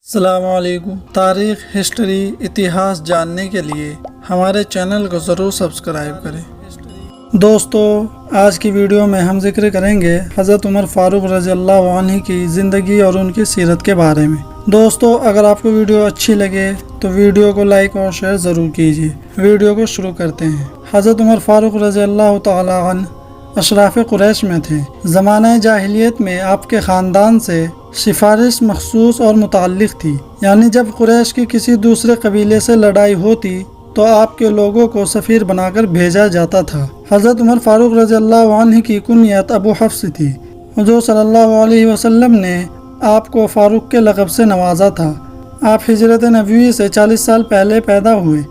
السلام علیکم۔ تاریخ، ہسٹری، اتہاس جاننے کے لیے ہمارے چینل کو ضرور سبسکرائب کریں۔ دوستو، آج کی ویڈیو میں ہم ذکر کریں گے حضرت عمر فاروق رضی اللہ عنہ کی زندگی اور ان کی سیرت کے بارے میں۔ دوستو، اگر آپ کو ویڈیو اچھی لگے تو ویڈیو کو لائک اور شیئر ضرور کیجیے۔ ویڈیو کو شروع کرتے ہیں۔ حضرت عمر فاروق رضی اللہ تعالی عنہ اشراف قریش میں تھے۔ زمانہ جاہلیت میں آپ کے خاندان سے سفارش مخصوص اور متعلق تھی، یعنی جب قریش کی کسی دوسرے قبیلے سے لڑائی ہوتی تو آپ کے لوگوں کو سفیر بنا کر بھیجا جاتا تھا۔ حضرت عمر فاروق رضی اللہ عنہ کی کنیت ابو حفص تھی۔ حضور صلی اللہ علیہ وسلم نے آپ کو فاروق کے لقب سے نوازا تھا۔ آپ ہجرت نبوی سے 40 سال پہلے پیدا ہوئے۔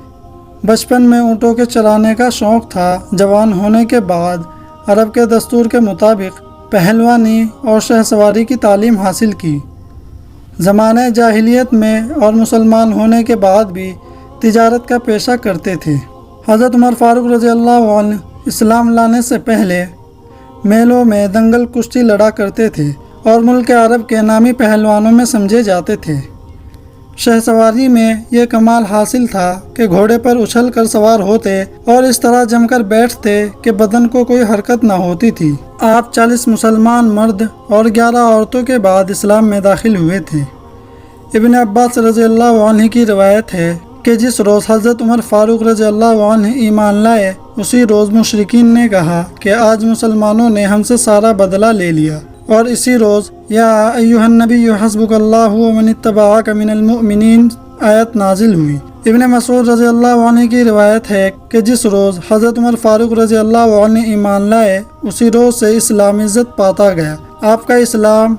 بچپن میں اونٹوں کے چرانے کا شوق تھا۔ جوان ہونے کے بعد عرب کے دستور کے مطابق پہلوانی اور شہ سواری کی تعلیم حاصل کی۔ زمانہ جاہلیت میں اور مسلمان ہونے کے بعد بھی تجارت کا پیشہ کرتے تھے۔ حضرت عمر فاروق رضی اللہ عنہ اسلام لانے سے پہلے میلوں میں دنگل کشتی لڑا کرتے تھے اور ملک عرب کے نامی پہلوانوں میں سمجھے جاتے تھے۔ شہ سواری میں یہ کمال حاصل تھا کہ گھوڑے پر اچھل کر سوار ہوتے اور اس طرح جم کر بیٹھتے کہ بدن کو کوئی حرکت نہ ہوتی تھی۔ آپ 40 مسلمان مرد اور 11 عورتوں کے بعد اسلام میں داخل ہوئے تھے۔ ابن عباس رضی اللہ عنہ کی روایت ہے کہ جس روز حضرت عمر فاروق رضی اللہ عنہ ایمان لائے، اسی روز مشرکین نے کہا کہ آج مسلمانوں نے ہم سے سارا بدلہ لے لیا، اور اسی روز یا ایھا النبی حسبک اللہ ومن اتبعک من المؤمنین آیت نازل ہوئی۔ ابن مسعود رضی اللہ عنہ کی روایت ہے کہ جس روز حضرت عمر فاروق رضی اللہ عنہ ایمان لائے، اسی روز سے اسلام عزت پاتا گیا۔ آپ کا اسلام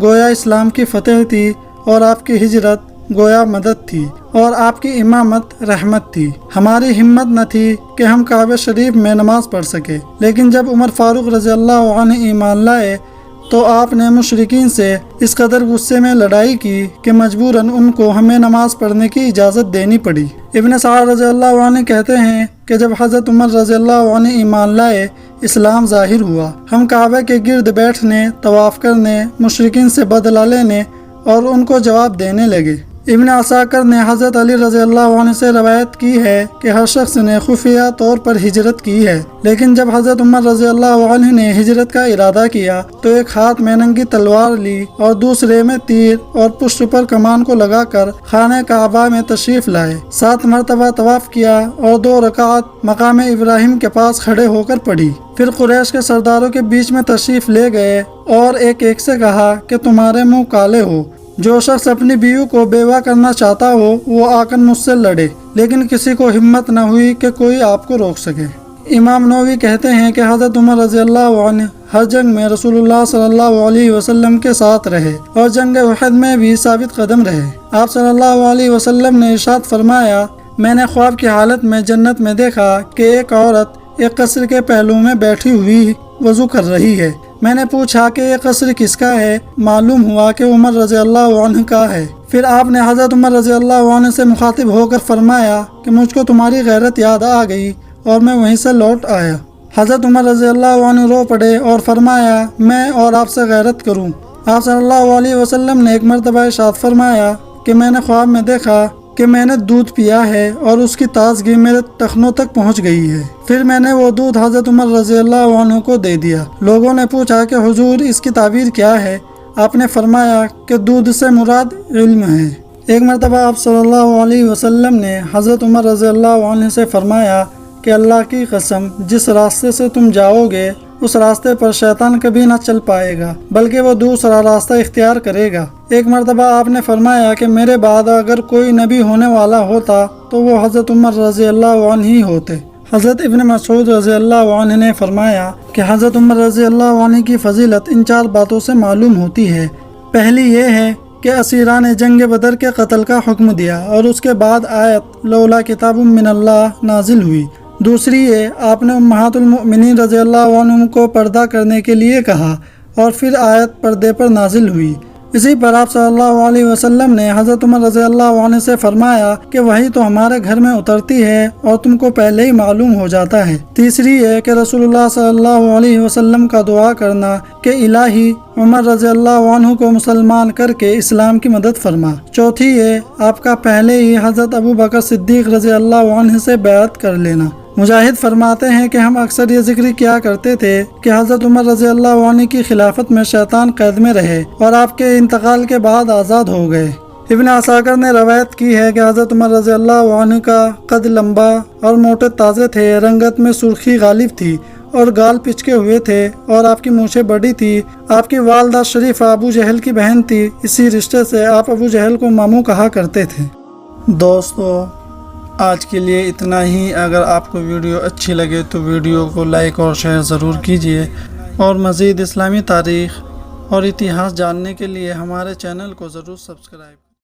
گویا اسلام کی فتح تھی، اور آپ کی ہجرت گویا مدد تھی، اور آپ کی امامت رحمت تھی۔ ہماری ہمت نہ تھی کہ ہم کعبہ شریف میں نماز پڑھ سکے، لیکن جب عمر فاروق رضی اللہ عنہ ایمان لائے تو آپ نے مشرکین سے اس قدر غصے میں لڑائی کی کہ مجبوراً ان کو ہمیں نماز پڑھنے کی اجازت دینی پڑی۔ ابن سعد رضی اللہ عنہ کہتے ہیں کہ جب حضرت عمر رضی اللہ عنہ ایمان لائے، اسلام ظاہر ہوا۔ ہم کعبہ کے گرد بیٹھنے، طواف کرنے، مشرکین سے بدلہ لینے اور ان کو جواب دینے لگے۔ ابن عساکر نے حضرت علی رضی اللہ عنہ سے روایت کی ہے کہ ہر شخص نے خفیہ طور پر ہجرت کی ہے، لیکن جب حضرت عمر رضی اللہ عنہ نے ہجرت کا ارادہ کیا تو ایک ہاتھ میں ننگی تلوار لی اور دوسرے میں تیر، اور پشت پر کمان کو لگا کر خانہ کعبہ میں تشریف لائے۔ 7 مرتبہ طواف کیا اور 2 رکعت مقام ابراہیم کے پاس کھڑے ہو کر پڑھی۔ پھر قریش کے سرداروں کے بیچ میں تشریف لے گئے اور ایک ایک سے کہا کہ تمہارے منہ کالے ہو، جو شخص اپنی بیوی کو بیوہ کرنا چاہتا ہو وہ آ کر مجھ سے لڑے، لیکن کسی کو ہمت نہ ہوئی کہ کوئی آپ کو روک سکے۔ امام نووی کہتے ہیں کہ حضرت عمر رضی اللہ عنہ ہر جنگ میں رسول اللہ صلی اللہ علیہ وسلم کے ساتھ رہے اور جنگ احد میں بھی ثابت قدم رہے۔ آپ صلی اللہ علیہ وسلم نے ارشاد فرمایا، میں نے خواب کی حالت میں جنت میں دیکھا کہ ایک عورت ایک قصر کے پہلو میں بیٹھی ہوئی وضو کر رہی ہے۔ میں نے پوچھا کہ یہ قصر کس کا ہے؟ معلوم ہوا کہ عمر رضی اللہ عنہ کا ہے۔ پھر آپ نے حضرت عمر رضی اللہ عنہ سے مخاطب ہو کر فرمایا کہ مجھ کو تمہاری غیرت یاد آ گئی اور میں وہیں سے لوٹ آیا۔ حضرت عمر رضی اللہ عنہ رو پڑے اور فرمایا، میں اور آپ سے غیرت کروں؟ آپ صلی اللہ علیہ وسلم نے ایک مرتبہ ارشاد فرمایا کہ میں نے خواب میں دیکھا کہ میں نے دودھ پیا ہے اور اس کی تازگی میرے ٹخنوں تک پہنچ گئی ہے۔ پھر میں نے وہ دودھ حضرت عمر رضی اللہ عنہ کو دے دیا۔ لوگوں نے پوچھا کہ حضور اس کی تعبیر کیا ہے؟ آپ نے فرمایا کہ دودھ سے مراد علم ہے۔ ایک مرتبہ آپ صلی اللہ علیہ وسلم نے حضرت عمر رضی اللہ عنہ سے فرمایا کہ اللہ کی قسم، جس راستے سے تم جاؤ گے اس راستے پر شیطان کبھی نہ چل پائے گا، بلکہ وہ دوسرا راستہ اختیار کرے گا۔ ایک مرتبہ آپ نے فرمایا کہ میرے بعد اگر کوئی نبی ہونے والا ہوتا تو وہ حضرت عمر رضی اللہ عنہ ہی ہوتے۔ حضرت ابن مسعود رضی اللہ عنہ نے فرمایا کہ حضرت عمر رضی اللہ عنہ کی فضیلت ان 4 باتوں سے معلوم ہوتی ہے۔ پہلی یہ ہے کہ اسیران جنگ بدر کے قتل کا حکم دیا اور اس کے بعد آیت لولا کتاب من اللہ نازل ہوئی۔ دوسری یہ آپ نے امہات المؤمنین رضی اللہ عنہ کو پردہ کرنے کے لیے کہا اور پھر آیت پردے پر نازل ہوئی۔ اسی پر آپ صلی اللہ علیہ وسلم نے حضرت عمر رضی اللہ عنہ سے فرمایا کہ وہی تو ہمارے گھر میں اترتی ہے اور تم کو پہلے ہی معلوم ہو جاتا ہے۔ تیسری ہے کہ رسول اللہ صلی اللہ علیہ وسلم کا دعا کرنا کہ الہی عمر رضی اللہ عنہ کو مسلمان کر کے اسلام کی مدد فرما۔ چوتھی ہے آپ کا پہلے ہی حضرت ابو بکر صدیق رضی اللہ عنہ سے بیعت کر لینا۔ مجاہد فرماتے ہیں کہ ہم اکثر یہ ذکر کیا کرتے تھے کہ حضرت عمر رضی اللہ عنہ کی خلافت میں شیطان قید میں رہے اور آپ کے انتقال کے بعد آزاد ہو گئے۔ ابن عساکر نے روایت کی ہے کہ حضرت عمر رضی اللہ عنہ کا قد لمبا اور موٹے تازے تھے، رنگت میں سرخی غالب تھی اور گال پچکے ہوئے تھے اور آپ کی مونچھیں بڑی تھی۔ آپ کی والدہ شریف ابو جہل کی بہن تھی، اسی رشتے سے آپ ابو جہل کو ماموں کہا کرتے تھے۔ دوستو آج کے لیے اتنا ہی۔ اگر آپ کو ویڈیو اچھی لگے تو ویڈیو کو لائک اور شیئر ضرور کیجیے، اور مزید اسلامی تاریخ اور اتہاس جاننے کے لیے ہمارے چینل کو ضرور سبسکرائب